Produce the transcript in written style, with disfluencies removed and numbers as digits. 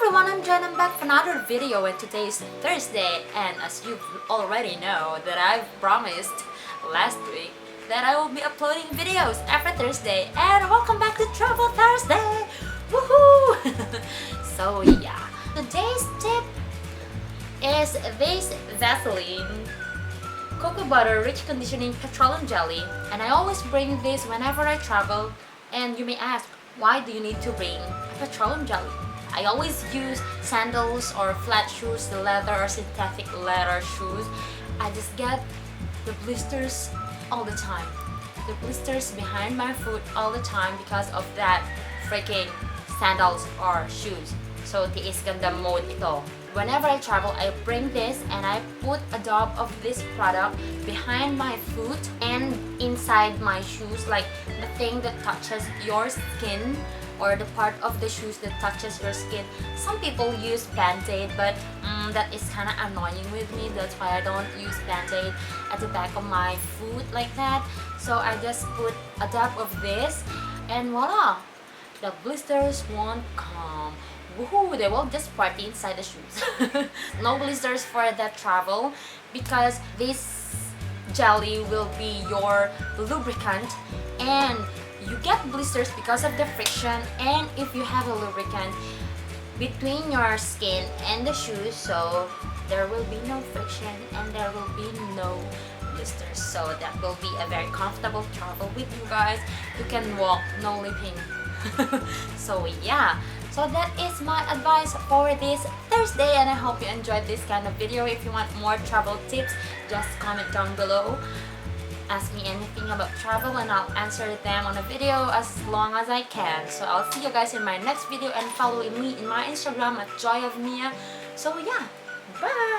everyone, I'm Jen. I'm back for another video, and today is Thursday, and as you already know that I've promised last week that I will be uploading videos every Thursday, and welcome back to Travel Thursday! Woohoo! So yeah, today's tip is this Vaseline cocoa butter rich conditioning petroleum jelly, and I always bring this whenever I travel. And you may ask, why do you need to bring a petroleum jelly? I always use sandals or flat shoes, the leather or synthetic leather shoes. I just get the blisters all the time. The blisters behind my foot all the time because of that freaking sandals or shoes. So tiis ganda mode ito. Whenever I travel, I bring this and I put a dab of this product behind my foot and inside my shoes, like the thing that touches your skin or the part of the shoes that touches your skin. Some people use Band-Aid, but that is kind of annoying with me. That's why I don't use Band-Aid at the back of my foot like that. So I just put a dab of this and voila! The blisters won't come. Woohoo! They will just party inside the shoes. No blisters for that travel because this jelly will be your lubricant, and you get blisters because of the friction, and if you have a lubricant between your skin and the shoes, so there will be no friction and there will be no blisters. So that will be a very comfortable travel with you guys. You can walk, no limping. So yeah, so that is my advice for this Thursday, and I hope you enjoyed this kind of video. If you want more travel tips, just comment down below. Ask me anything about travel and I'll answer them on a video as long as I can. So I'll see you guys in my next video, and follow me in my Instagram at JOyOfMia. So yeah, bye!